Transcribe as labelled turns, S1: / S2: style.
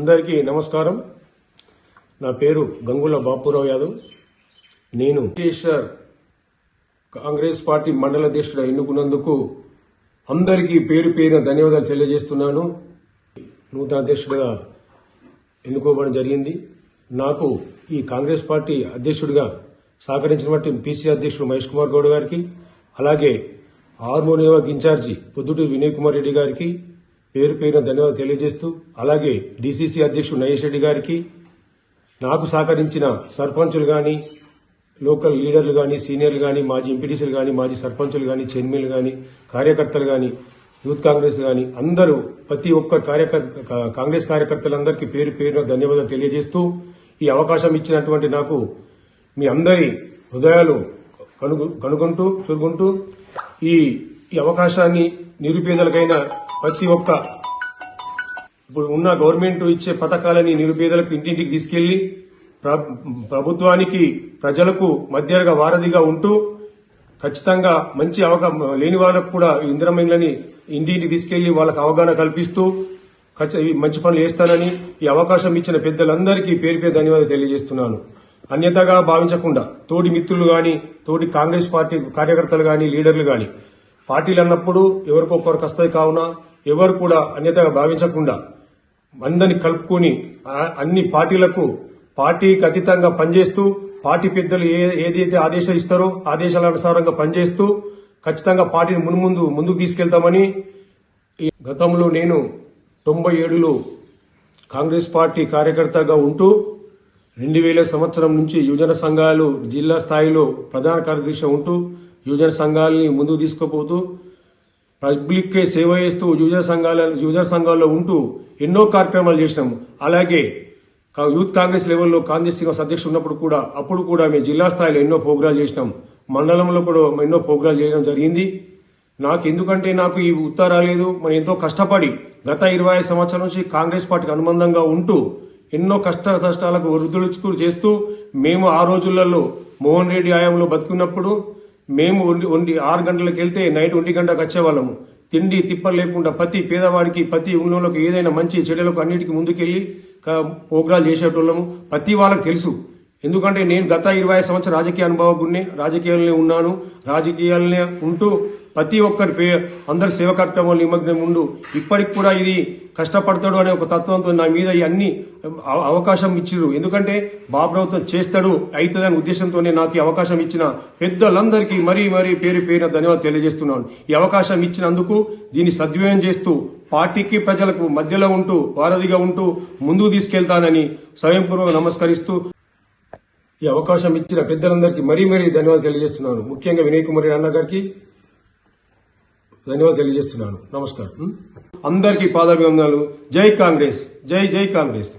S1: అందరికీ నమస్కారం. నా పేరు గంగుల బాపురావు యాదవ్. నేను కాంగ్రెస్ పార్టీ మండల అధ్యక్షుడు ఎన్నుకున్నందుకు అందరికీ పేరు పేరున ధన్యవాదాలు తెలియజేస్తున్నాను. నూతన అధ్యక్షుడిగా ఎన్నుకోవడం జరిగింది. నాకు ఈ కాంగ్రెస్ పార్టీ అధ్యక్షుడిగా సహకరించినటువంటి పిసి అధ్యక్షుడు మహేష్ కుమార్ గౌడ్ గారికి, అలాగే ఆర్మూర్ నియోజక ఇన్ఛార్జి పొద్దుటూరి వినయ్ కుమార్ రెడ్డి గారికి పేరు పేరున ధన్యవాదాలు తెలియజేస్తూ, అలాగే డిసిసి అధ్యక్షుడు నయేష్ రెడ్డి గారికి, నాకు సహకరించిన సర్పంచులు కానీ, లోకల్ లీడర్లు కానీ, సీనియర్లు కానీ, మాజీ ఎంపీటీసీలు కానీ, మాజీ సర్పంచులు కానీ, చైర్మన్లు కానీ, కార్యకర్తలు కానీ, యూత్ కాంగ్రెస్ కానీ అందరూ ప్రతి ఒక్క కాంగ్రెస్ కార్యకర్తలందరికీ పేరు పేరున ధన్యవాదాలు తెలియజేస్తూ, ఈ అవకాశం ఇచ్చినటువంటి నాకు మీ అందరి హృదయాలు కనుగొంటూ ఈ అవకాశాన్ని నిరుపేదలకైన ప్రతి ఒక్క ఇప్పుడు ఉన్న గవర్నమెంట్ ఇచ్చే పథకాలని నిరుపేదలకు ఇంటింటికి తీసుకెళ్లి ప్రభుత్వానికి ప్రజలకు మధ్యగా వారధిగా ఉంటూ ఖచ్చితంగా మంచి లేని వాళ్ళకు కూడా ఇందిరమ్మ ఇళ్లని ఇంటింటికి తీసుకెళ్లి వాళ్ళకు అవగాహన కల్పిస్తూ మంచి పనులు చేస్తానని ఈ అవకాశం ఇచ్చిన పెద్దలందరికీ పేరు పేరు ధన్యవాదాలు తెలియజేస్తున్నాను. అన్యతగా భావించకుండా తోటి మిత్రులు గాని, తోటి కాంగ్రెస్ పార్టీ కార్యకర్తలు గాని, లీడర్లు గాని, పార్టీలు అన్నప్పుడు ఎవరికొకరికి వస్తాయి కావున ఎవరు కూడా అన్యతగా భావించకుండా అందరినీ కలుపుకొని అన్ని పార్టీకి అతీతంగా పనిచేస్తూ, పార్టీ పెద్దలు ఏదైతే ఆదేశాలు ఇస్తారో ఆదేశాల అనుసారంగా పనిచేస్తూ ఖచ్చితంగా పార్టీని ముందుకు తీసుకెళ్తామని. గతంలో నేను 97లో కాంగ్రెస్ పార్టీ కార్యకర్తగా ఉంటూ 2000 సంవత్సరం నుంచి యువజన సంఘాలు జిల్లా స్థాయిలో ప్రధాన కార్యదర్శి ఉంటూ యువజన సంఘాలని ముందుకు తీసుకుపోతూ పబ్లిక్కే సేవ చేస్తూ యువజన సంఘాల్లో ఉంటూ ఎన్నో కార్యక్రమాలు చేసినాము. అలాగే యూత్ కాంగ్రెస్ లెవెల్లో కాంగ్రెస్ అధ్యక్షుడు ఉన్నప్పుడు అప్పుడు కూడా మేము జిల్లా స్థాయిలో ఎన్నో ప్రోగ్రాలు చేసినాం. మండలంలో కూడా ఎన్నో ప్రోగ్రాలు చేయడం జరిగింది. ఎందుకంటే నాకు ఈ ఉత్తరం రాలేదు. మనం ఎంతో కష్టపడి గత 25 సంవత్సరాల నుంచి కాంగ్రెస్ పార్టీకి అనుబంధంగా ఉంటూ ఎన్నో కష్టాలకు వృద్ధులు చేస్తూ మేము ఆ రోజులలో మోహన్ రెడ్డి హయాంలో బతుకున్నప్పుడు మేము 6 గంటలకు వెళ్తే నైట్ 1 గంటకు వచ్చేవాళ్ళము. తిండి తిప్పలు లేకుండా ప్రతి పేదవాడికి, ప్రతి ఊళ్ళోకి ఏదైనా మంచి చెడులకు అన్నిటికీ ముందుకెళ్లి ప్రోగ్రాలు చేసేటోళ్ళము. ప్రతి వాళ్ళకి తెలుసు. ఎందుకంటే నేను గత 25 సంవత్సరాల రాజకీయ అనుభవకుడిని, రాజకీయాలనే ఉన్నాను. రాజకీయాలనే ఉంటూ ప్రతి ఒక్కరి అందరి సేవ కార్యక్రమాలు నిమగ్నం ఉండు ఇప్పటికి కూడా ఇది కష్టపడతాడు అనే ఒక తత్వంతో నా మీద అన్ని అవకాశం ఇచ్చిరు. ఎందుకంటే ప్రభుత్వం చేస్తాడు అవుతుందనే ఉద్దేశంతోనే నాకు ఈ అవకాశం ఇచ్చిన పెద్దలందరికీ మరీ పేరు పేరున ధన్యవాదాలు తెలియజేస్తున్నాను. ఈ అవకాశం ఇచ్చినందుకు దీన్ని సద్వినియోగం చేస్తూ పార్టీకి ప్రజలకు మధ్యలో ఉంటూ వారధిగా ఉంటూ ముందుకు తీసుకెళ్తానని స్వయంపూర్వక నమస్కరిస్తూ ఈ అవకాశం ఇచ్చిన పెద్దలందరికీ మరీ ధన్యవాదాలు తెలియజేస్తున్నాను. ముఖ్యంగా వినయ్ కుమార్ అన్న గారికి ధన్యవాదాలు తెలియజేస్తున్నాను. నమస్కారం. అందరికీ పాదాభివందనాలు. జై కాంగ్రెస్, జై కాంగ్రెస్.